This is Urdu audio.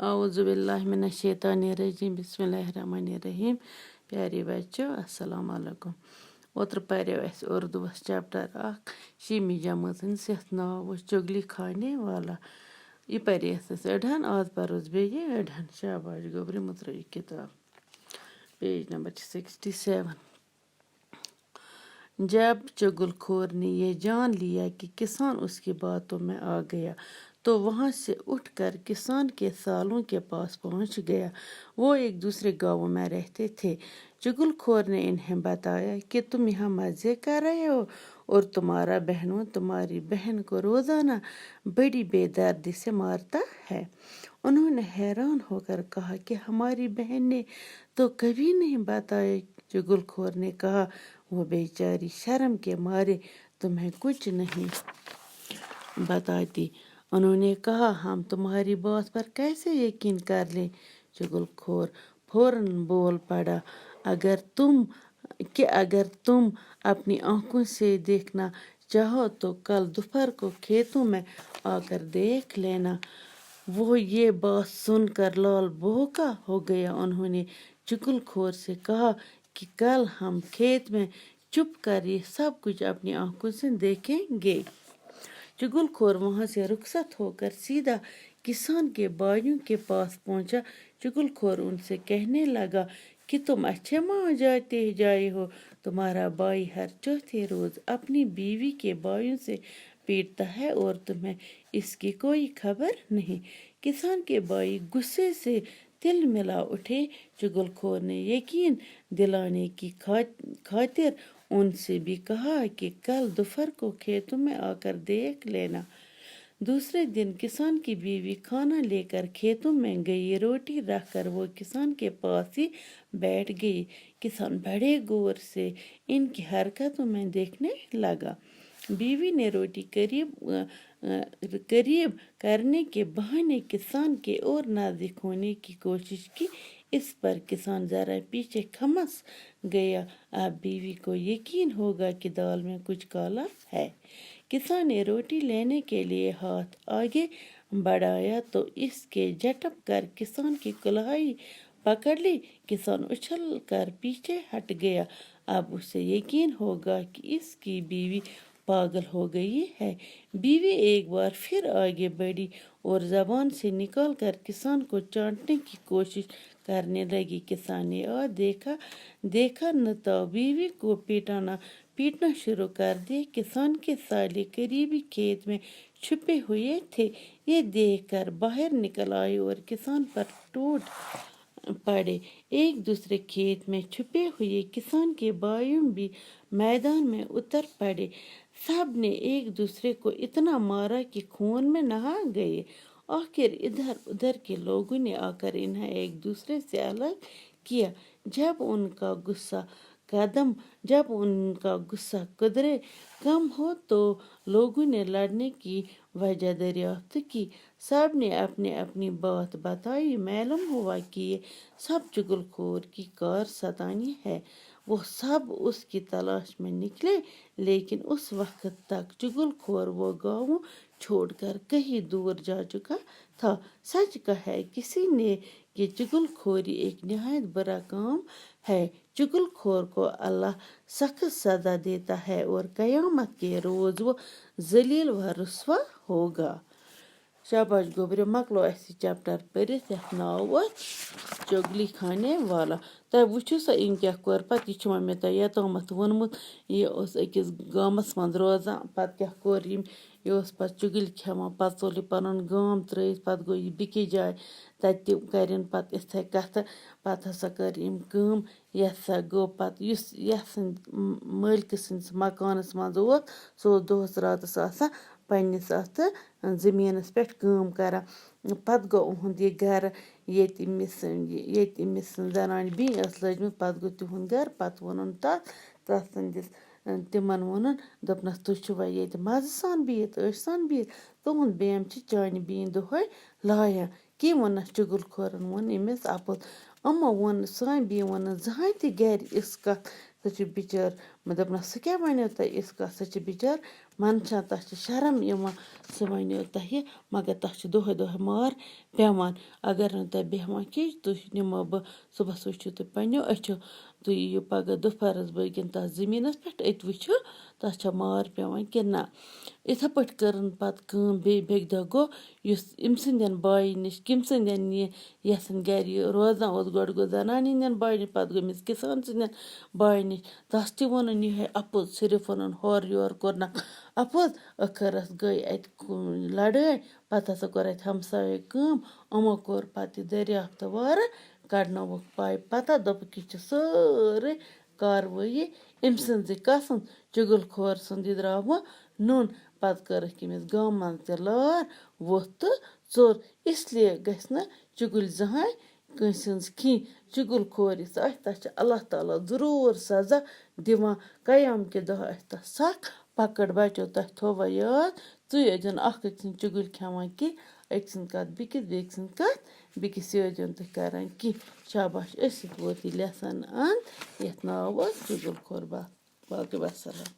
اعوذ باللہ من الشیطان الرجیم بسم اللہ الرحمن الرحیم. پیارے بچو السلام علیکم. اوترٕ پریو اسہِ اردوٗوس چیپٹر 1 شیٚمہِ جمٲژ ہٕنٛدِس یتھ ناو اوس چُگلی خانے والا. یہِ پرے أسۍ أڑہن آز پروس بیٚیہِ أڑہن. شاباش گوٚبرِ مترٲیِو کِتاب. Page number 67. جب چگل خور نے یہ جان لیا کہ کسان اس کی باتوں میں آ گیا تو وہاں سے اٹھ کر کسان کے سالوں کے پاس پہنچ گیا. وہ ایک دوسرے گاؤں میں رہتے تھے. چگل خور نے انہیں بتایا کہ تم یہاں مزے کر رہے ہو اور تمہارا بہنوں تمہاری بہن کو روزانہ بڑی بے دردی سے مارتا ہے. انہوں نے حیران ہو کر کہا کہ ہماری بہن نے تو کبھی نہیں بتایا. چگل خور نے کہا وہ بیچاری شرم کے مارے تمہیں کچھ نہیں بتاتی. انہوں نے کہا ہم تمہاری بات پر کیسے یقین کر لیں. چگل خور فوراً بول پڑا اگر تم اپنی آنکھوں سے دیکھنا چاہو تو کل دوپہر کو کھیتوں میں آ کر دیکھ لینا. وہ یہ بات سن کر لال بھوکا ہو گیا. انہوں نے چگل خور سے کہا کہ کل ہم کھیت میں چھپ کر یہ سب کچھ اپنی آنکھوں سے دیکھیں گے. چگل خور وہاں سے رخصت ہو کر سیدھا کسان کے بھائیوں کے پاس پہنچا. چگل خور ان سے کہنے لگا کہ تم اچھے ماں جائے ہو. تمہارا بھائی ہر چوتھے روز اپنی بیوی کے بھائیوں سے پیٹتا ہے اور تمہیں اس کی کوئی خبر نہیں. کسان کے بھائی غصے سے تل ملا اٹھے. چگل خور نے یقین دلانے کی خاطر ان سے بھی کہا کہ کل دوپہر کو کھیتوں میں آ کر دیکھ لینا. دوسرے دن کسان کی بیوی کھانا لے کر کھیتوں میں گئی. روٹی رکھ کر وہ کسان کے پاس ہی بیٹھ گئی. کسان بڑے غور سے ان کی حرکتوں میں دیکھنے لگا. بیوی نے روٹی قریب کرنے کے بہانے کسان کے اور نزدیک ہونے کی کوشش کی. اس پر کسان ذرا پیچھے کھمس گیا. اب بیوی کو یقین ہوگا کہ دال میں کچھ کالا ہے. کسان نے روٹی لینے کے لیے ہاتھ آگے بڑھایا تو اس کے جھٹک کر کسان کی کلائی پکڑ لی. کسان اچھل کر پیچھے ہٹ گیا. اب اسے یقین ہوگا کہ اس کی بیوی پاگل ہو گئی ہے. بیوی ایک بار پھر آگے بڑھی اور زبان سے نکال کر کسان کو چاٹنے کی کوشش کرنے لگی. کسان نے دیکھا نہ تو بیوی کو پیٹنا شروع کر دیا. کسان کے سالے قریبی کھیت میں چھپے ہوئے تھے. یہ دیکھ کر باہر نکل آئے اور کسان پر ٹوٹ پڑے. ایک دوسرے کھیت میں چھپے ہوئے کسان کے بھائیوں بھی میدان میں اتر پڑے. سب نے ایک دوسرے کو اتنا مارا کہ خون میں نہا گئے. آخر ادھر ادھر کے لوگوں نے آ کر انہیں ایک دوسرے سے الگ کیا. جب ان کا غصہ قدرے کم ہو تو لوگوں نے لڑنے کی وجہ دریافت کی. سب نے اپنی بات بتائی. معلوم ہوا کہ یہ سب چگل خور کی کارستانی ہے. وہ سب اس کی تلاش میں نکلے لیکن اس وقت تک چگل خور وہ گاؤں چھوڑ کر کہیں دور جا چکا تھا. سچ کہا کسی نے کہ چگل خوری ایک نہایت برا کام ہے. چگل خور کو اللہ سخت سزا دیتا ہے اور قیامت کے روز وہ ذلیل و رسوا ہوگا. شاباش گوبرِ مۄکلو اَسہِ یہِ چیپٹر پٔرِتھ یَتھ ناو اوس چُگلی خانے والا. تۄہہِ وٕچھِو سا أمۍ کیٛاہ کوٚر پَتہٕ. یہِ چھُ وۄنۍ مےٚ تۄہہِ یوٚتامَتھ ووٚنمُت. یہِ اوس أکِس گامَس منٛز روزان. پَتہٕ کیٛاہ کوٚر ییٚمۍ. یہِ اوس پَتہٕ چُگِلۍ کھٮ۪وان. پَتہٕ ژوٚل یہِ پَنُن گام ترٛٲیِتھ. پَتہٕ گوٚو یہِ بیٚکِس جایہِ. تَتہِ تہِ کَرٮ۪ن پَتہٕ یِتھَے کَتھٕ. پَتہٕ ہسا کٔر أمۍ کٲم. یہِ ہسا گوٚو پَتہٕ یُس یَتھ سٕنٛدِ مٲلکہٕ سٕنٛدِس مکانَس منٛز اوس سُہ اوس دۄہَس راتَس آسان پنٛنِس اَتھ زٔمیٖنَس پٮ۪ٹھ کٲم کَران. پَتہٕ گوٚو یِہُنٛد یہِ گَرٕ ییٚتہِ أمِس زنانہِ بیٚنہِ ٲس لٔجمٕژ. پَتہٕ گوٚو تِہُنٛد گَرٕ. پَتہٕ ووٚنُن تَتھ سٕنٛدِس تِمَن ووٚنُن دوٚپنَس تُہۍ چھُوا ییٚتہِ مَزٕ سان بِہِتھ عٲشہِ سان بِہِتھ. تُہُنٛد بیم چھِ چانہِ بیٚنہِ دۄہَے لایان. کیٚمۍ ووٚننَس چُگل خورَن ووٚن أمِس اَپُز. یِمو ووٚن سانہِ بیٚنہِ ووٚن نہٕ زٕہٕنۍ تہِ گَرِ یِژھ کَتھ. سُہ چھِ بِچٲر مےٚ دوٚپنَس سُہ کیٛاہ وَنیو تۄہہِ یِژھ کَتھ سُہ چھِ بِچار منٛدچھان تَتھ چھِ شرم یِوان سُہ وَنیو تۄہہِ مگر تَتھ چھِ دۄہَے دۄہَے مار پٮ۪وان اگر نہٕ تۄہہِ بیٚہوان کینٛہہ تُہۍ نِمو بہٕ صُبحَس وٕچھِو تُہۍ پنٛنیو أچھو تُہۍ یِیِو پَگاہ دُپھرَس بٲگٮ۪ن تَتھ زٔمیٖنَس پٮ۪ٹھ أتۍ وٕچھِو تَتھ چھا مار پٮ۪وان کِنہٕ نہ یِتھَے پٲٹھۍ کٔرٕن پَتہٕ کٲم بیٚکہِ دۄہ گوٚو یُس أمۍ سٕنٛدٮ۪ن بایہِ نِش کٔمۍ سٕنٛدٮ۪ن یہِ یَتھَن گَرِ یہِ روزان اوس گۄڈٕ گوٚو زَنان ہِنٛدٮ۪ن بایہِ نِش پَتہٕ گوٚو أمِس کِسان سٕنٛدٮ۪ن بایہِ نِش تَس تہِ ووٚنُن یِہوٚے اَپُز صرف ووٚنُن ہورٕ یورٕ کوٚرنَکھ اَپُز ٲخٕرَس گٔے اَتہِ لَڑٲے پَتہٕ ہَسا کوٚر اَتہِ ہمسایو کٲم یِمو کوٚر پَتہٕ یہِ دٔریافتہٕ وارٕ کَڑنووُکھ پایپ پَتہ دوٚپُکھ یہِ چھِ سٲرٕے کاروٲیی أمۍ سٕنٛزٕے کَسٕنۍ چُگل کھور سُنٛد یہِ درٛاو وۄنۍ نوٚن پَتہٕ کٔرٕکھ أمِس گامہٕ منٛز تہِ لار ووٚتھ تہٕ ژوٚل اِسلیے گژھِ نہٕ چُگٕلۍ زٕہٕنۍ کٲنٛسہِ ہٕنٛز کِہیٖنۍ چُگل کھور یُس آسہِ تَتھ چھِ اللہ تعالیٰ ضروٗر سزا دِوان قیام کہِ دۄہ آسہِ تَتھ سَخ پَکٕٹ بَچو تۄہہِ تھوٚوا یاد تُہۍ ٲسۍزیو نہٕ اَکھ أکۍ سٕنٛدۍ چُگٕلۍ کھٮ۪وان کینٛہہ أکۍ سٕنٛدۍ کَتھ بیٚکِس بیٚکہِ سٕنٛدۍ کَتھ بیٚکِس یہِ ٲسۍزیو نہٕ تُہۍ کَران کینٛہہ شاباش أسۍ سۭتۍ ووت یہِ لٮ۪سَن اَنٛد یَتھ ناو اوس چُگل کھور باقٕے وَسَلام